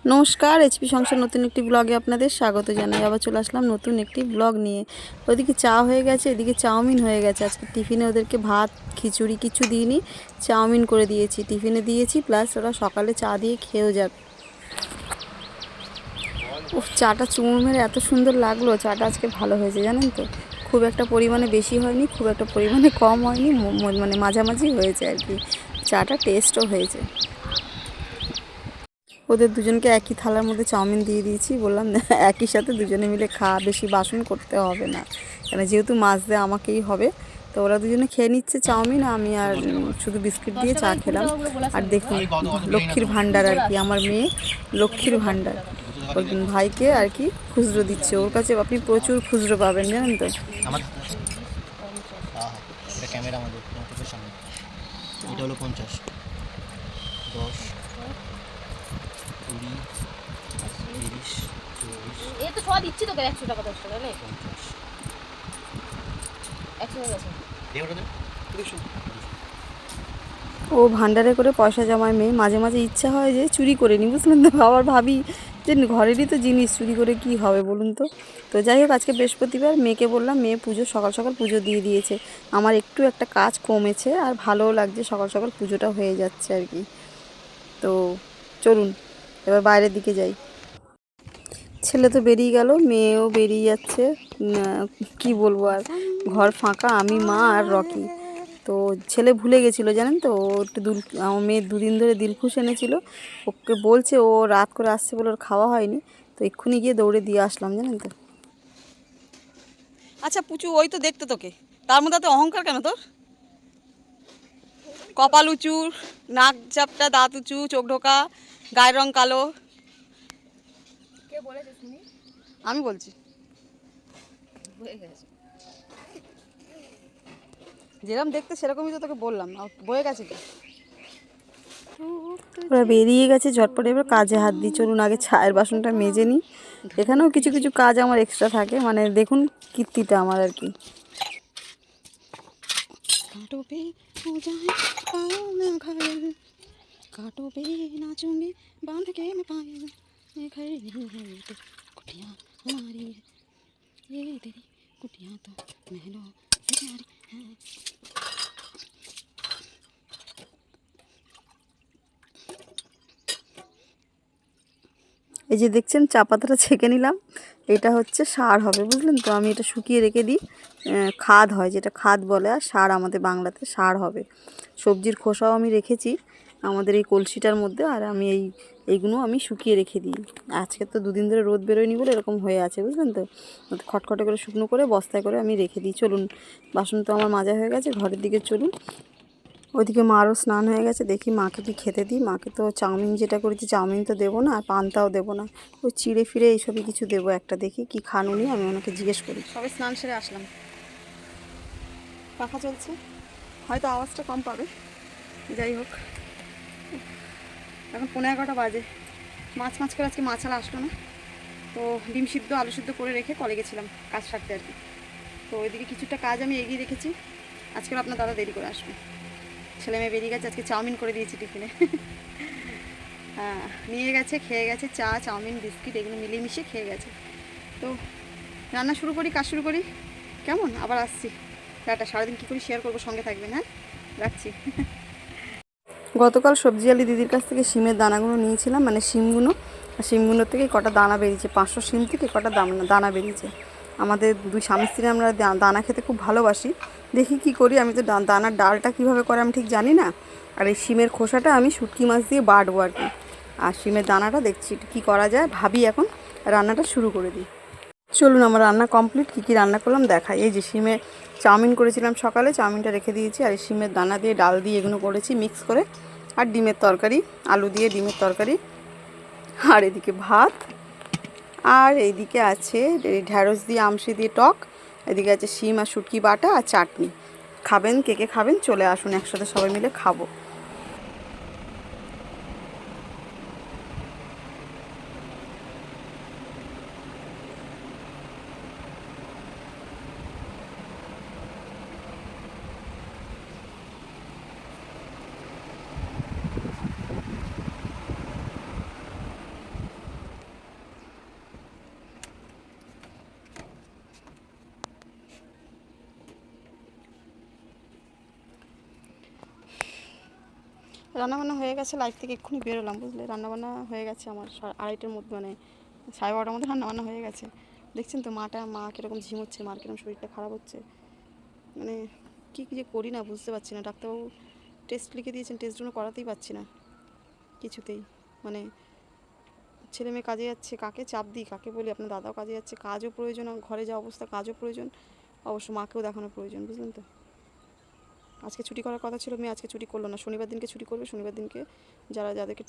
নমস্কার, এইচপি সংসার নতুন একটি ব্লগে আপনাদের স্বাগত জানাই। আবার চলে আসলাম নতুন একটি ব্লগ নিয়ে। ওদিকে চা হয়ে গেছে, এদিকে চাউমিন হয়ে গেছে। আজকে টিফিনে ওদেরকে ভাত খিচুড়ি কিছু দিইনি, চাউমিন করে দিয়েছি, টিফিনে দিয়েছি, প্লাস ওরা সকালে চা দিয়ে খেয়েও যাবে। উফ, চাটা চুমুর মেরে এত সুন্দর লাগলো। চাটা আজকে ভালো হয়েছে জানেন তো, খুব একটা পরিমাণে বেশি হয়নি, খুব একটা পরিমাণে কম হয়নি, মানে মাঝামাঝি হয়েছে আর কি। চাটা টেস্টও হয়েছে। ওদের দুজনকে একই থালার মধ্যে চাউমিন দিয়ে দিয়েছি, বললাম একই সাথে দুজনে মিলে খা, বেশি বাসন করতে হবে না, কেন যেহেতু মাছ দেওয়া আমাকেই হবে। তো ওরা দুজনে খেয়ে নিচ্ছে চাউমিন, আমি আর শুধু বিস্কিট দিয়ে চা খেলাম। আর দেখুন, লক্ষ্মীর ভাণ্ডার আর কি, আমার মেয়ে লক্ষ্মীর ভাণ্ডার, ওর ভাইকে আর কি খুচরো দিচ্ছে। ওর কাছে আপনি প্রচুর খুচরো পাবেন জানেন তো। ক্যামেরা আমাদের চোখের সামনে এটা হলো 50, 10, 20, 30, 40, এই তো সব দিচ্ছি তোকে 100 টাকা 10 টাকা নে 50 100 হয়ে গেছে। ও ভান্ডারে করে পয়সা জমায় মেয়ে, মাঝে মাঝে ইচ্ছা হয় যে চুরি করে নি, বুঝলেন তো। আবার ভাবি যে ঘরেরই তো জিনিস, চুরি করে কি হবে বলুন তো। তো যাই হোক, আজকে বৃহস্পতিবার, মেয়েকে বললাম, মেয়ে পুজো সকাল সকাল পুজো দিয়ে দিয়েছে। আমার একটু একটা কাজ কমেছে, আর ভালোও লাগছে, সকাল সকাল পুজোটা হয়ে যাচ্ছে আর কি। তো চলুন এবার বাইরের দিকে যাই। ছেলে তো বেরিয়ে গেল, মেয়েও বেরিয়ে যাচ্ছে। কি বলবো আর, ঘর ফাঁকা, আমি, মা আর রকি। তো ছেলে ভুলে গেছিলো জানেন তো, ও একটু আমার মেয়ে দুদিন ধরে দিলখুশ এনেছিল, ওকে বলছে, ও রাত করে আসছে বলে ওর খাওয়া হয়নি। তো এক্ষুনি গিয়ে দৌড়ে দিয়ে আসলাম জানেন তো। আচ্ছা পুচু, ওই তো দেখতে তোকে, তার মধ্যে এত অহংকার কেন তোর? কপাল উঁচু, নাক চাপটা, দাঁত উঁচু, চোখ ঢোকা, গায়ের রং কালো। কে বলেছে শুনি? আমি বলছি, হয়ে গেছে। যেরকম দেখতে সেরকমই তো তোকে বললাম, বয়ে গেছে কি? ওরা বেরিয়ে গেছে ঝটপট, এবার কাজে হাত দিই। চলুন আগে চায়ের বাসনটা মেজে নিই। এখানেও কিছু কিছু কাজ আমার এক্সট্রা থাকে, মানে দেখুন কীর্তিটা আমার আর কি। এই যে দেখছেন, চা পাতাটা ছেঁকে নিলাম, এটা হচ্ছে সার হবে, বুঝলেন তো। আমি এটা শুকিয়ে রেখে দিই, খাদ হয়, যেটা খাদ বলে, আর সার আমাদের বাংলাতে সার হবে। সবজির খোসাও আমি রেখেছি আমাদের এই কলসিটার মধ্যে, আর আমি এইগুলো আমি শুকিয়ে রেখে দিই। আজকে তো দুদিন ধরে রোদ বেরোয়নি বলে এরকম হয়ে আছে, বুঝলেন তো। খটখটে করে শুকনো করে বস্তায় করে আমি রেখে দিই। চলুন, বাসন তো আমার মাজা হয়ে গেছে, ঘরের দিকে চলুন। ওইদিকে মারও স্নান হয়ে গেছে, দেখি মাকে কি খেতে দিই। মাকে তো চাউমিন যেটা করেছি, চাউমিন তো দেবো না, আর পান্তাও দেবো না, ওই চিড়ে ফিরে এইসবই কিছু দেবো একটা। দেখি কি খান উনি, আমি ওনাকে জিজ্ঞেস করি। সবে স্নান সেরে আসলাম, পাখা চলছে, হয়তো আওয়াজটা কম পাবে। যাই হোক, এখন 11:15 বাজে। মাছ করে আজকে মাছ আলা আসলো না। তো ডিম সিদ্ধ আলু সিদ্ধ করে রেখে কলে গেছিলাম কাজ সারতে আর কি। তো ওইদিকে কিছুটা কাজ আমি এগিয়ে রেখেছি, আজকের আপনার দাদা দেরি করে আসবে। ছেলে মেয়ে বেরিয়ে গেছে, আজকে চাউমিন করে দিয়েছি টিফিনে। হ্যাঁ, নিয়ে গেছে, খেয়ে গেছে, চা চাউমিন বিস্কিট এগুলো মিলিয়ে মিশিয়ে খেয়ে গেছে। তো রান্না শুরু করি, কাজ শুরু করি, কেমন? আবার আসছি, টাটা। সারাদিন কী করি শেয়ার করবো, সঙ্গে থাকবেন। হ্যাঁ, রাখছি। গতকাল সবজিওয়ালি দিদির কাছ থেকে শিমের দানাগুলো নিয়েছিলাম, মানে শিমগুলো, আর শিমগুলোর থেকে কটা দানা বেরিয়েছে, 500 শিম থেকে কটা দানা বেরিয়েছে। আমাদের দুই স্বামী স্ত্রী আমরা দানা খেতে খুব ভালোবাসি। দেখি কি করি, আমি তো দানার ডালটা কীভাবে করে আমি ঠিক জানি না। আর এই শিমের খোসাটা আমি শুটকি মাছ দিয়ে বাটবো আর কি। আর শিমের দানাটা দেখছি কী করা যায়, ভাবি এখন রান্নাটা শুরু করে দিই। চলুন, আমার রান্না কমপ্লিট। কী কী রান্না করলাম দেখাই। এই যে শিমে চাউমিন করেছিলাম সকালে, চাউমিনটা রেখে দিয়েছি, আর এই শিমের দানা দিয়ে ডাল দিয়ে এগুলো করেছি মিক্স করে, আর ডিমের তরকারি, আলু দিয়ে ডিমের তরকারি, আর এদিকে ভাত, আর এইদিকে আছে ঢ্যাঁড়স দিয়ে আমসি দিয়ে টক, এদিকে আছে শিম আর শুটকি বাটা আর চাটনি। খাবেন, কে কে খাবেন চলে আসুন, একসাথে সবাই মিলে খাবো। রান্নাবান্না হয়ে গেছে, লাইফ থেকে এক্ষুনি বেরোলাম বুঝলে। রান্নাবান্না হয়ে গেছে আমার 2:30টার মধ্যে, মানে 12:30টার মধ্যে রান্নাবান্না হয়ে গেছে। দেখছেন তো মা কীরকম ঝিমোচ্ছে, মার কীরকম শরীরটা খারাপ হচ্ছে। মানে কী যে করি না বুঝতে পারছি না। ডাক্তারবাবু টেস্ট লিখে দিয়েছেন, টেস্টগুলো করাতেই পারছি না কিছুতেই। মানে ছেলে মেয়ে কাজে যাচ্ছে, কাকে চাপ দিই, কাকে বলি আপনার দাদাও কাজে যাচ্ছে, কাজও প্রয়োজন, ঘরে যা অবস্থা কাজও প্রয়োজন, অবশ্য মাকেও দেখানো প্রয়োজন, বুঝলেন তো। আজকে ছুটি করার কথা ছিল, মেয়ে আজকে ছুটি করলো না, শনিবার দিনকে ছুটি করবে। শনিবার দিনকে যাদেরকে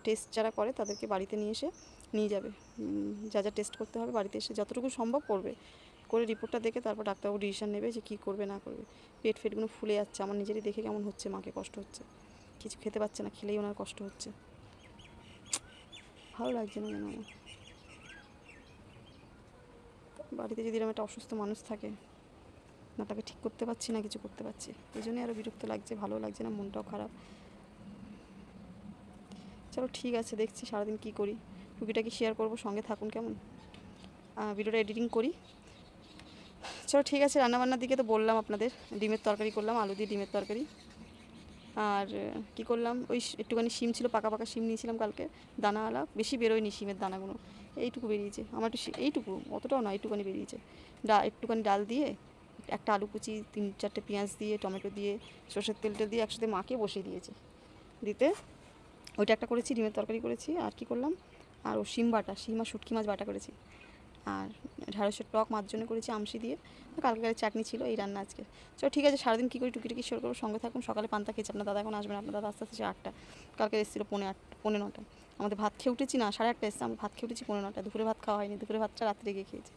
টেস্ট যারা করে তাদেরকে বাড়িতে নিয়ে যাবে, যা যা টেস্ট করতে হবে বাড়িতে এসে যতটুকু সম্ভব করবে, করে রিপোর্টটা দেখে তারপর ডাক্তারবাবু ডিসিশন নেবে যে কী করবে না করবে। ফেটগুলো ফুলে যাচ্ছে, আমার নিজেরই দেখে কেমন হচ্ছে, মাকে কষ্ট হচ্ছে, কিছু খেতে পাচ্ছে না, খেলেই ওনার কষ্ট হচ্ছে। ভালো লাগছে না যেন আমার। বাড়িতে যদি এরকম একটা অসুস্থ মানুষ থাকে, না তাকে ঠিক করতে পারছি না, কিছু করতে পারছি, এই জন্যই আরও বিরক্ত লাগছে, ভালো লাগছে না, মনটাও খারাপ। চলো ঠিক আছে, দেখছি সারাদিন কী করি, টুকিটাকি শেয়ার করবো, সঙ্গে থাকুন কেমন। ভিডিওটা এডিটিং করি। চলো ঠিক আছে, রান্নাবান্নার দিকে তো বললাম আপনাদের, ডিমের তরকারি করলাম, আলু দিয়ে ডিমের তরকারি। আর কি করলাম, ওই একটুখানি শিম ছিল, পাকা পাকা শিম নিয়েছিলাম কালকে, দানাওয়ালা, বেশি বেরোয়নি শিমের দানাগুলো, এইটুকু বেরিয়েছে আমার, এইটুকু, অতটাও না, এইটুখানি বেরিয়েছে। একটুখানি ডাল দিয়ে, একটা আলু কুচি, 3-4টে পেঁয়াজ দিয়ে, টমেটো দিয়ে, সর্ষের তেলটা দিয়ে একসাথে মাখিয়ে বসিয়ে দিয়েছি। দিতে ওইটা একটা করেছি, ডিমের তরকারি করেছি। আর কি করলাম, আর ও শিম আর শুটকি মাছ বাটা করেছি। আর ঢ্যাঁড়সের টক মাছ জন্য করেছি আমশি দিয়ে। কালকের চাটনি ছিল, এই রান্না আজকে। চলো ঠিক আছে, সারাদিন কী করি টুকিটাকি শেয়ার করবো, সঙ্গে থাকুন। সকালে পান্তা খেয়েছি, আপনার দাদা এখন আসবেন, আপনার দাদা আস্তে আস্তে 8টা, কালকে এসেছিলো 8:45। আমাদের ভাত খেয়ে উঠেছি না, 8:30 এসছে, আমরা ভাত খেয়ে উঠেছি 9:45। দুপুরে ভাত খাওয়া হয়নি, দুপুরে ভাতটা রাত্রে গিয়ে খেয়েছি।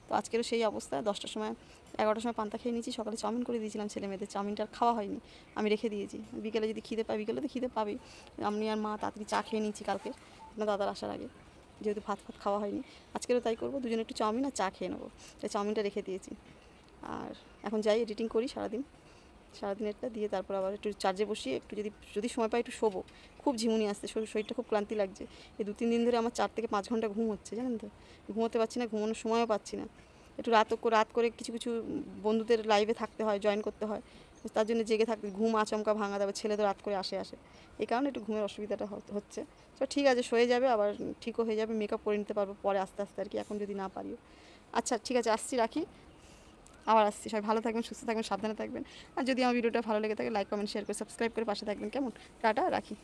তো আজকেরও সেই অবস্থা, 10টার সময় 11টার সময় পান্তা খেয়ে নিয়েছি। সকালে চাউমিন করে দিয়েছিলাম ছেলে মেয়েদের, চাউমিনটা আর খাওয়া হয়নি, আমি রেখে দিয়েছি। বিকেলে যদি খিদে পাই, বিকেলে তো খিদে পাবেই, আমি আর মা তাড়াতাড়ি চা খেয়ে নিয়েছি কালকে আপনার দাদার আসার আগে, যেহেতু ভাত খাওয়া হয়নি। আজকেরও তাই করবো, দুজনে একটু চাউমিন আর চা খেয়ে নেবো, তাই চাউমিনটা রেখে দিয়েছি। আর এখন যাই এডিটিং করি সারাদিনেরটা দিয়ে, তারপর আবার একটু চার্জে বসিয়ে একটু যদি সময় পাই একটু শোবো। খুব ঝিমুনি আসছে, শরীরটা খুব ক্লান্তি লাগছে। এই 2-3 দিন ধরে আমার 4 থেকে 5 ঘন্টা ঘুম হচ্ছে, জানেন তো, ঘুমোতে পারছি না, ঘুমানোর সময়ও পাচ্ছি না। একটু রাত করে কিছু বন্ধুদের লাইভে থাকতে হয়, জয়েন করতে হয়, তার জন্য জেগে থাকতে, ঘুম আচমকা ভাঙা দেবে, ছেলে তো রাত করে আসে, এই কারণে একটু ঘুমের অসুবিধাটা হচ্ছে। তো ঠিক আছে, সয়ে যাবে, আবার ঠিকও হয়ে যাবে, মেকআপ করে নিতে পারবো পরে আস্তে আস্তে আর কি, এখন যদি না পারিও। আচ্ছা ঠিক আছে, আসছি, রাখি, আবার আসছি। সবাই ভালো থাকবেন, সুস্থ থাকবেন, সাবধানে থাকবেন। আর যদি আমার ভিডিওটা ভালো লেগে থাকে, লাইক কমেন্ট শেয়ার করে সাবস্ক্রাইব করে পাশে থাকবেন কেমন। টাটা, রাখি।